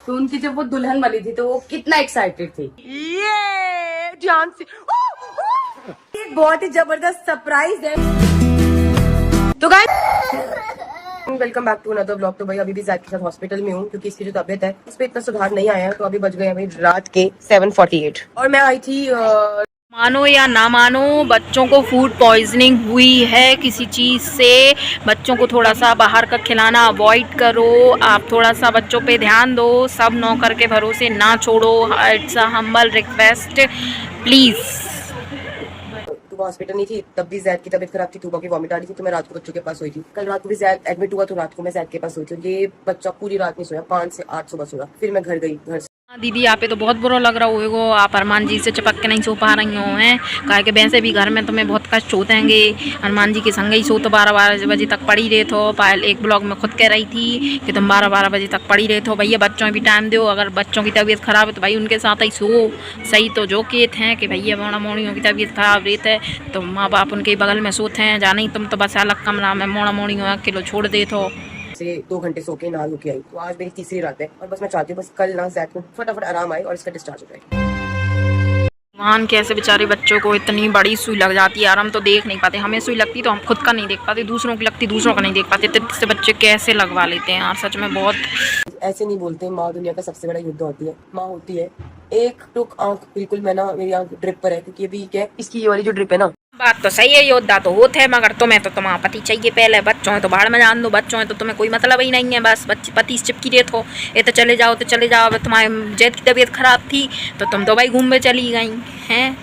तो उनकी जब वो दुल्हन बनी थी तो वो कितना एक्साइटेड थी, ये जान से एक बहुत ही जबरदस्त सरप्राइज है। तो guys welcome back to another blog. तो भाई अभी भी जैक के साथ हॉस्पिटल में हूँ क्योंकि इसकी जो तबीयत है उस पर इतना सुधार नहीं आया है। तो अभी बज गए हैं भाई रात के 7:48 और मैं आई थी मानो या ना मानो बच्चों को फूड पॉइजनिंग हुई है किसी चीज़ से। बच्चों को थोड़ा सा बाहर का खिलाना अवॉइड करो। आप थोड़ा सा बच्चों पे ध्यान दो। सब नौकर के भरोसे ना छोड़ो। It's a humble request please. Tooba hospital नहीं थी तब भी जैद की तबीयत खराब थी। तूबा की वॉमिट आ रही थी तो मैं रात को बच्चों के पास हुई थी। कल रात को भी जैद एडमिट हुआ तो रात को मैं जैद के पास हुई थी। ये बच्चा पूरी रात नहीं सोया, 5 से 8 सुबह सोया। फिर मैं घर गई। घर से दीदी यहाँ पे तो बहुत बुरा लग रहा होगा। आप अरमान जी से चिपक के नहीं सो पा रही हो हैं। कहा कि वैसे भी घर में तुम्हें बहुत कष्ट होते हैं। अरमान जी के संग ही सो तो 12 बजे तक पड़ी रहे थो। पायल एक ब्लॉग में खुद कह रही थी कि तुम 12 बजे तक पड़ी रहे थो। भैया बच्चों में भी टाइम दो। अगर बच्चों की तबीयत खराब है तो भाई उनके साथ ही सो। सही तो जो कहते हैं कि भैया मोड़ा मोड़ियों की तबीयत खराब रहती है तो माँ बाप उनके बगल में सोते हैं। जा नहीं तुम तो बस अलग कमरा में मोड़ा मोड़ियों किलो छोड़ दे थो। 2 घंटे सो के नहा धो के आई। तो आज मेरी तीसरी रात है और बस मैं चाहती हूँ बस कल ना जैद को फटाफट आराम आए और इसका डिस्चार्ज हो जाए। मान कैसे बेचारे बच्चों को इतनी बड़ी सुई लग जाती है यार। हम तो देख नहीं पाते। हमें सुई लगती तो हम खुद का नहीं देख पाते, दूसरों की लगती दूसरों का नहीं देख पाते। तो इससे बच्चे कैसे लगवा लेते हैं यार, सच में बहुत। ऐसे नहीं बोलते माँ दुनिया का सबसे बड़ा युद्ध होती है। माँ होती है एक टुक आंख बिल्कुल। मैं ना मेरी आंख ड्रिप पर है क्योंकि अभी क्या इसकी ये वाली जो ड्रिप है ना। बात तो सही है, योद्धा तो होते हैं मगर तुम्हें तो तुम्हारा पति चाहिए पहले। बच्चों है तो बाहर में जान दो। बच्चों है तो तुम्हें कोई मतलब ही नहीं है। बस बच्चे पति से चिपकी रहे हो। ये तो चले जाओ तो चले जाओ। तुम्हारे जैद की तबीयत खराब थी तो तुम दुबई घूमने चली गई हैं।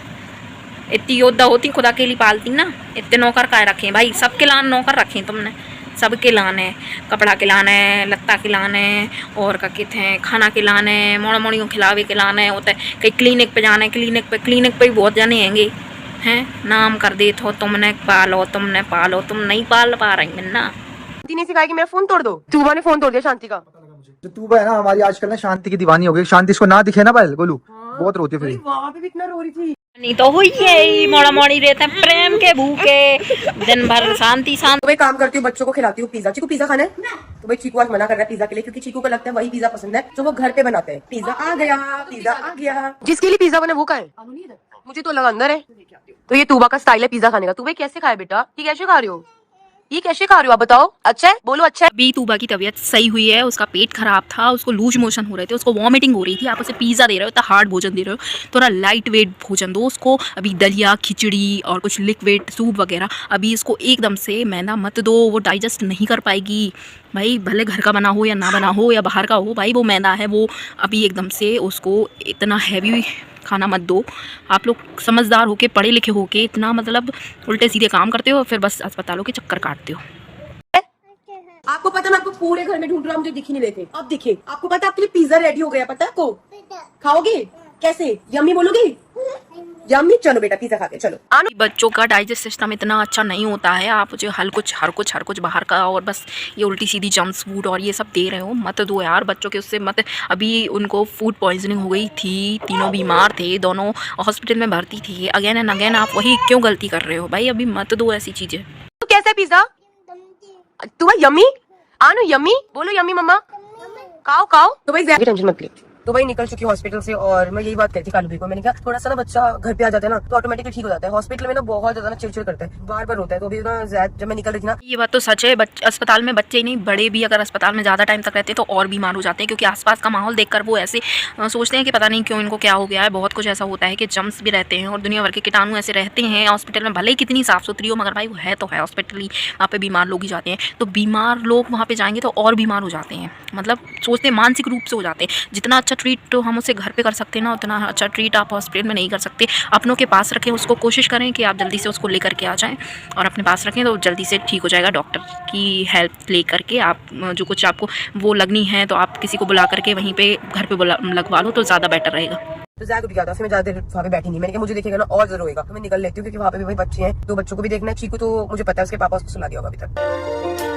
इतनी योद्धा होती खुद अकेली पालती ना। इतने नौकर काय रखें भाई? सबके लान नौकर रखें तुमने। सबके लाने कपड़ा के लाने, लत्ता के लाने और क्या कहते हैं खाना के लाने, मोड़ा मोड़ियों खिलावे के लाने होता है। कहीं क्लिनिक पे जाने, क्लिनिक पे भी बहुत जाने हैंगे हैं। नाम कर दे तो तुमने पालो तुम नहीं पाल पा रही मिन्ना। शांति ने सिखाया कि मेरा फोन तोड़ दो। तूबा ने फोन तोड़ दिया शांति का। जो तूबा है ना हमारी आजकल ना शांति की दीवानी हो गई। शांति इसको ना दिखे ना पायल गोलू बहुत रोती है फिर। वहाँ पे भी इतना रो रही थी। नहीं तो हुई है मोड़ा मोड़ी रहते हैं प्रेम के भूखे दिन भर शांति। तो मैं काम करती हूँ, बच्चों को खिलाती हूँ पिज्जा। चीकू पिज्जा खाना है तो भाई चीकू आज मना कर रहा है पिज्जा के लिए क्योंकि चीकू को लगता है वही पिज्जा पसंद है जो वो घर पे बनाते हैं। पिज्जा आ गया। जिसके लिए पिज्जा बने वो का है मुझे तो लगा अंदर है। तो ये तूबा का स्टाइल है पिज्जा खाने का। तू भाई कैसे खाए बेटा? ये कैसे खा रही हो? ये कैसे खा रही हो आप बताओ? अच्छा है बोलो अच्छा है। अभी तूबा की तबीयत सही हुई है। उसका पेट खराब था, उसको लूज मोशन हो रहे थे, उसको वॉमिटिंग हो रही थी। आप उसे पिज्जा दे रहे हो, इतना हार्ड भोजन दे रहे हो, थोड़ा लाइट वेट भोजन दो उसको। अभी दलिया खिचड़ी और कुछ लिक्विड सूप वगैरह अभी इसको एकदम से मैदा मत दो, वो डाइजेस्ट नहीं कर पाएगी भाई। भले घर का बना हो या ना बना हो या बाहर का हो भाई, वो मैदा है। वो अभी एकदम से उसको इतना हैवी खाना मत दो। आप लोग समझदार होके पढ़े लिखे होके इतना मतलब उल्टे सीधे काम करते हो फिर बस अस्पतालों के चक्कर काटते हो। आपको पता मैं आपको पूरे घर में ढूंढ रहा हूँ, मुझे दिख ही नहीं रहे थे। अब दिखे। आपको पता आपके लिए पिज्जा रेडी हो गया, पता है आपको? खाओगे कैसे? यम्मी बोलोगी? यम्मी। चलो बेटा पिज्जा खाते चलो। बच्चों का डाइजेस्ट सिस्टम इतना अच्छा नहीं होता है। आप जो हर कुछ बाहर का और बस ये उल्टी सीधी जंक्स फूड और ये सब दे रहे हो मत दो यार बच्चों के। उससे मत। अभी उनको फूड पॉइजनिंग हो गई थी, तीनों बीमार थे, दोनों हॉस्पिटल में भर्ती थी। अगेन एंड अगेन आप वही क्यों गलती कर रहे हो भाई? अभी मत दो ऐसी चीजें। तो कैसा है पिज्जा? तू यम्मी आनो यम्मी बोलो यम्मी मम्मा खाओ। तो भाई टेंशन मत ले। तो भाई निकल चुकी हॉस्पिटल से और मैं यही बात कहती कालू भाई को। मैंने कहा थोड़ा सा ना बच्चा घर पे आ जाता है ना तो ऑटोमेटिकली ठीक हो जाता है। हॉस्पिटल में ना बहुत ज्यादा ना चिड़चिड़ करता है, बार होता है। तो अभी ना जब मैं निकल रही थी ना। ये बात तो सच है। अस्पताल में बच्चे ही नहीं बड़े भी अगर अस्पताल में ज़्यादा टाइम तक रहते हैं तो और बीमार हो जाते हैं क्योंकि आसपास का माहौल देखकर वो ऐसे सोचते हैं कि पता नहीं क्यों इनको क्या हो गया है। बहुत कुछ ऐसा होता है कि जम्स भी रहते हैं और दुनिया भर के कीटाणु ऐसे रहते हैं हॉस्पिटल में। भले ही कितनी साफ सुथरी हो मगर भाई वो है तो है हॉस्पिटल ही। वहाँ पे बीमार लोग ही जाते हैं तो बीमार लोग वहाँ पे जाएंगे तो और बीमार हो जाते हैं। मतलब सोचते हैं मानसिक रूप से हो जाते हैं। जितना अच्छा ट्रीट तो हम उसे घर पे कर सकते हैं ना उतना अच्छा ट्रीट आप हॉस्पिटल में नहीं कर सकते। अपनों के पास रखें उसको। कोशिश करें कि आप जल्दी से उसको लेकर के आ जाएं और अपने पास रखें तो जल्दी से ठीक हो जाएगा। डॉक्टर की हेल्प ले करके आप जो कुछ आपको वो लगनी है तो आप किसी को बुला करके वहीं पे घर पे लगवा लो तो ज़्यादा बेटर रहेगा। तो जैक उठ गया था, फिर मैं ज्यादा देर वहाँ पे बैठी नहीं। मैंने कहा मुझे देखेगा ना और जरूर होगा तो मैं निकल लेती हूँ क्योंकि वहाँ पे भी भाई बच्चे हैं, 2 बच्चों को भी देखना है। चीकू तो मुझे पता है उसके पापा उसको सुला दिया होगा अभी तक।